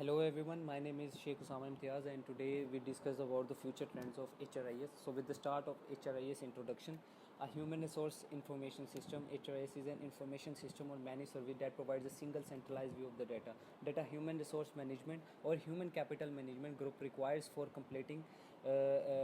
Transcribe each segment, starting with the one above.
Hello everyone, my name is Sheikh Usama Imtiaz and today we discuss about the future trends of HRIS. So with the start of HRIS introduction, a human resource information system, HRIS is an information system or managed service that provides a single centralized view of the data. Data human resource management or human capital management group requires for completing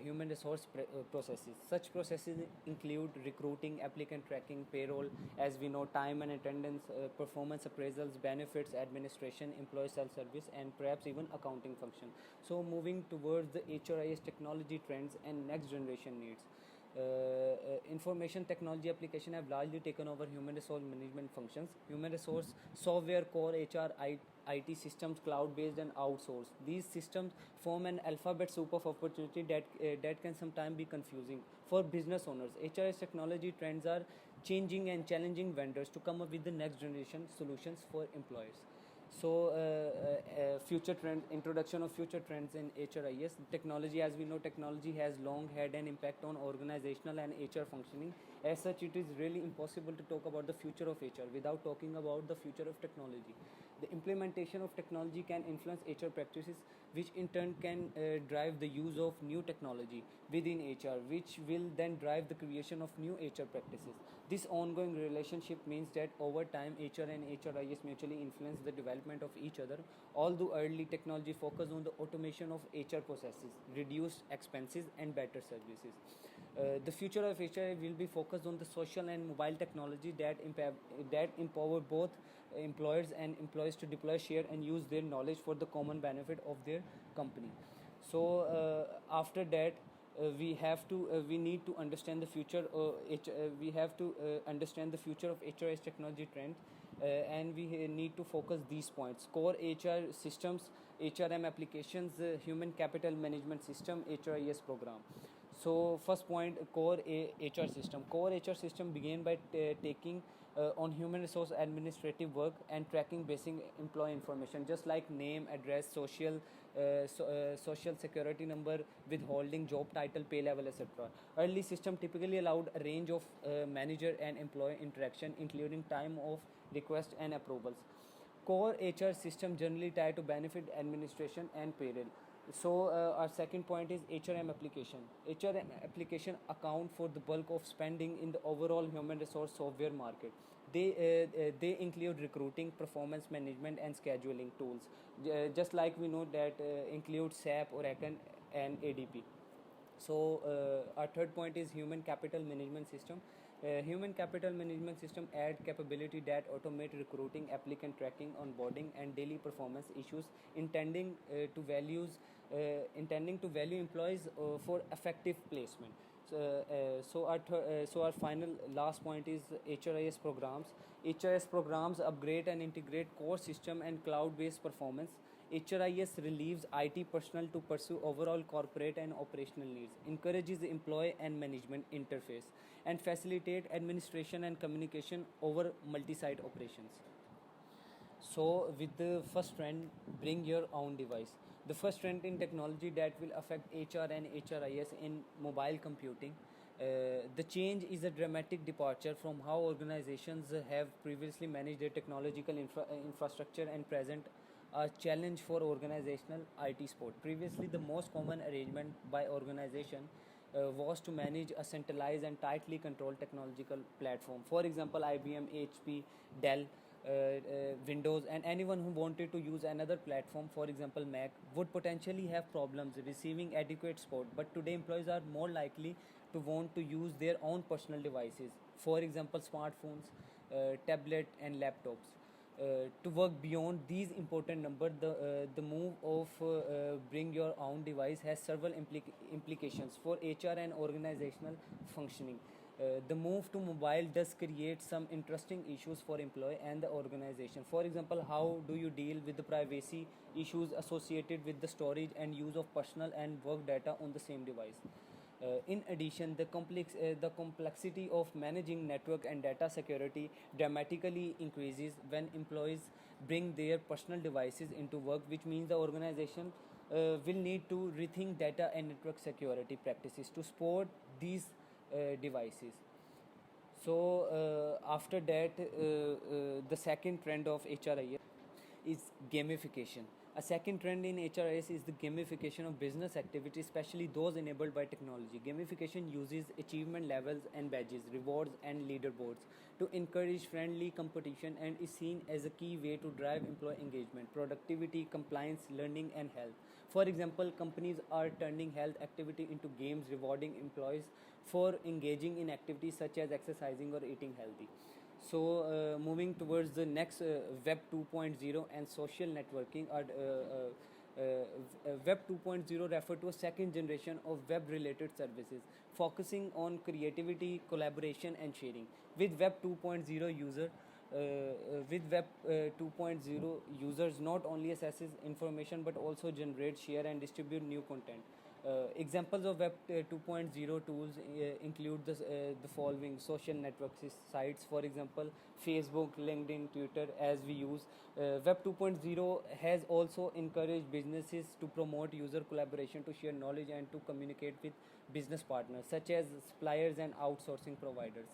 human resource processes. Such processes include recruiting, applicant tracking, payroll, as we know, time and attendance, performance appraisals, benefits, administration, employee self-service, and perhaps even accounting function. So moving towards the HRIS technology trends and next generation needs. Information technology application have largely taken over human resource management functions. Human resource software, core HR, IT systems, cloud-based and outsourced. These systems form an alphabet soup of opportunity that can sometimes be confusing for business owners. HRS technology trends are changing and challenging vendors to come up with the next generation solutions for employers. So, future trend introduction of future trends in HRIS technology. As we know, technology has long had an impact on organizational and HR functioning. As such, it is really impossible to talk about the future of HR without talking about the future of technology. The implementation of technology can influence HR practices, which in turn can drive the use of new technology within HR, which will then drive the creation of new HR practices. This ongoing relationship means that over time, HR and HRIS mutually influence the development of each other. Although early technology focused on the automation of HR processes, reduced expenses, and better services. The future of HR will be focused on the social and mobile technology that empower both employers and employees to deploy, share, and use their knowledge for the common benefit of their company. So after that, we need to understand the future. We have to understand the future of HRS technology trend, and we need to focus these points: core HR systems, HRM applications, human capital management system, HRIS program. So first point, core HR system. Core HR system began by taking on human resource administrative work and tracking basic employee information, just like name, address, social security number, withholding, job title, pay level, etc. Early system typically allowed a range of manager and employee interaction, including time of request and approvals. Core HR system generally tied to benefit administration and payroll. So our second point is HRM application. HRM application account for the bulk of spending in the overall human resource software market. They include recruiting, performance management, and scheduling tools. Just like we know that include SAP, Oracle, and ADP. So our third point is human capital management system. Human capital management system add capability that automate recruiting, applicant tracking, onboarding, and daily performance issues, intending to value employees for effective placement. So our final last point is HRIS programs. HRIS programs upgrade and integrate core system and cloud-based performance. HRIS relieves IT personnel to pursue overall corporate and operational needs, encourages employee and management interface, and facilitate administration and communication over multi-site operations. So with the first trend, bring your own device. The first trend in technology that will affect HR and HRIS in mobile computing. The change is a dramatic departure from how organizations have previously managed their technological infrastructure and present a challenge for organizational IT support. Previously, the most common arrangement by organization was to manage a centralized and tightly controlled technological platform. For example, IBM, HP, Dell, Windows, and anyone who wanted to use another platform, for example Mac, would potentially have problems receiving adequate support. But today, employees are more likely to want to use their own personal devices, for example smartphones, tablet, and laptops. To work beyond these important numbers, the move of bring your own device has several implications for HR and organizational functioning. The move to mobile does create some interesting issues for employee and the organization. For example, how do you deal with the privacy issues associated with the storage and use of personal and work data on the same device? In addition, the complexity of managing network and data security dramatically increases when employees bring their personal devices into work, which means the organization will need to rethink data and network security practices to support these devices. So after that, the second trend of HRIS. is gamification. A second trend in HRIS is the gamification of business activities, especially those enabled by technology. Gamification uses achievement levels and badges, rewards, and leaderboards to encourage friendly competition and is seen as a key way to drive employee engagement, productivity, compliance, learning, and health. For example, companies are turning health activity into games, rewarding employees for engaging in activities such as exercising or eating healthy. So, moving towards the next, Web 2.0 and social networking are Web 2.0 refer to a second generation of web related services focusing on creativity, collaboration, and sharing. With Web 2.0 user with Web 2.0 users not only accesses information but also generate, share, and distribute new content. Examples of Web 2.0 tools include the following social network sites, for example, Facebook, LinkedIn, Twitter, as we use. Web 2.0 has also encouraged businesses to promote user collaboration, to share knowledge, and to communicate with business partners, such as suppliers and outsourcing providers.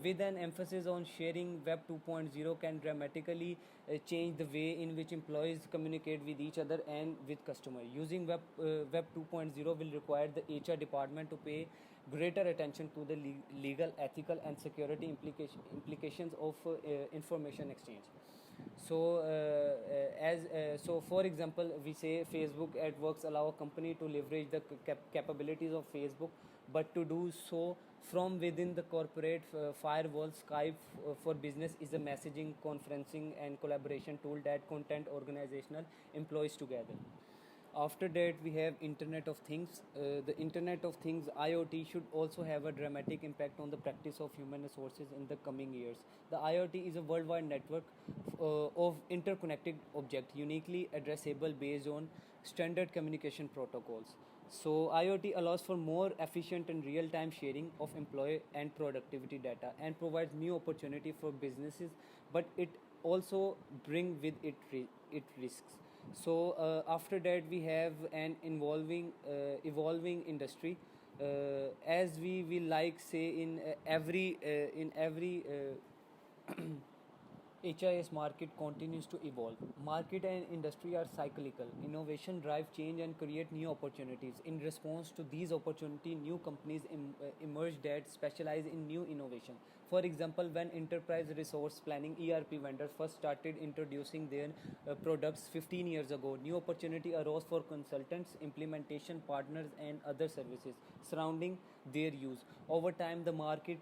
With an emphasis on sharing, Web 2.0 can dramatically change the way in which employees communicate with each other and with customers. Using Web 2.0 will require the HR department to pay greater attention to the legal, ethical, and security implications of information exchange. So, for example, we say Facebook AdWorks allow a company to leverage the capabilities of Facebook, but to do so from within the corporate firewall. Skype for business is a messaging, conferencing, and collaboration tool that content organizational employees together. After that, we have Internet of Things. The Internet of Things, IoT, should also have a dramatic impact on the practice of human resources in the coming years. The IoT is a worldwide network of interconnected objects, uniquely addressable based on standard communication protocols. So IoT allows for more efficient and real-time sharing of employee and productivity data and provides new opportunity for businesses, but it also bring with it risks. So after that, we have an evolving industry. As we will like say in every HIS market continues to evolve. Market and industry are cyclical. Innovation drive change and create new opportunities. In response to these opportunities, new companies emerge that specialize in new innovation. For example, when enterprise resource planning ERP vendors first started introducing their products 15 years ago, new opportunity arose for consultants, implementation partners, and other services surrounding their use. Over time, the market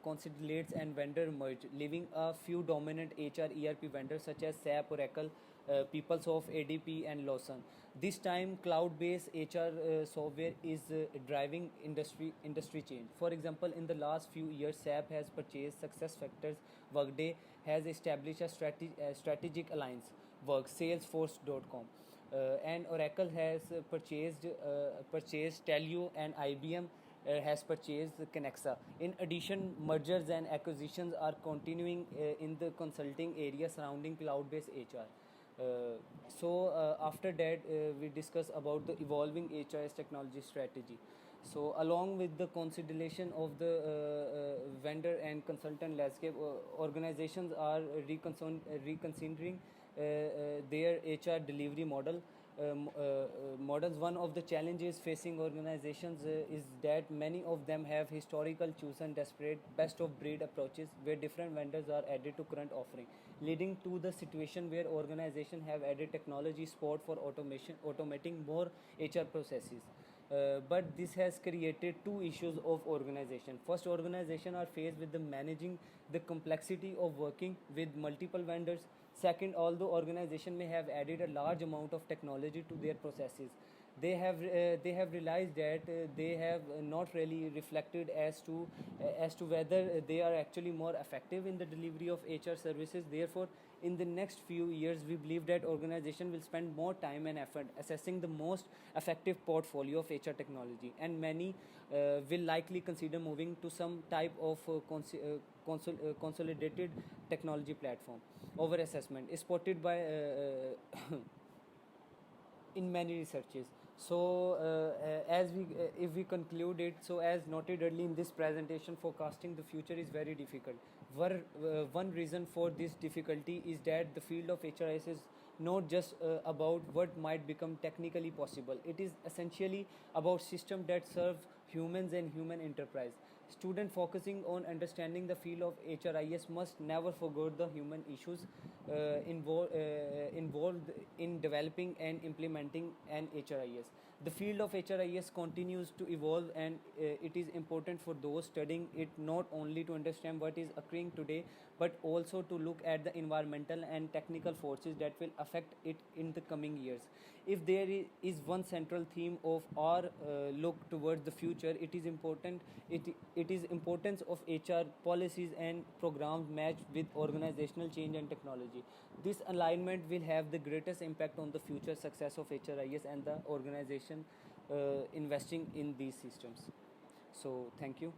consolidates and vendor merge, leaving a few dominant HR ERP vendors such as SAP, Oracle, PeopleSoft, ADP, and Lawson. This time, cloud-based HR software is driving industry change. For example, in the last few years, SAP has purchased SuccessFactors. Workday has established a strategic alliance, Work Salesforce.com, and Oracle has purchased Telio, and IBM has purchased Kenexa. In addition, mergers and acquisitions are continuing in the consulting area surrounding cloud-based HR. After that, we discuss about the evolving HRS technology strategy. So along with the consideration of the vendor and consultant landscape, organizations are reconsidering their HR delivery models. One of the challenges facing organizations is that many of them have historical chosen disparate best of breed approaches where different vendors are added to current offering, leading to the situation where organizations have added technology support for automating more HR processes. But this has created two issues of organization. First, organizations are faced with the managing the complexity of working with multiple vendors. Second, although organization may have added a large amount of technology to their processes, they have realized that they have not really reflected as to whether they are actually more effective in the delivery of HR services. Therefore, in the next few years, we believe that organization will spend more time and effort assessing the most effective portfolio of HR technology, and many will likely consider moving to some type of consolidated technology platform. Over assessment is spotted by in many researches. So as we if we conclude it, so as noted earlier in this presentation, forecasting the future is very difficult. One reason for this difficulty is that the field of HRIS is not just about what might become technically possible. It is essentially about systems that serve humans and human enterprise. Student focusing on understanding the field of HRIS must never forget the human issues involved in developing and implementing an HRIS. The field of HRIS continues to evolve, and it is important for those studying it not only to understand what is occurring today, but also to look at the environmental and technical forces that will affect it in the coming years. If there is one central theme of our look towards the future, it is importance of HR policies and programs matched with organizational change and technology. This alignment will have the greatest impact on the future success of HRIS and the organization investing in these systems. So thank you.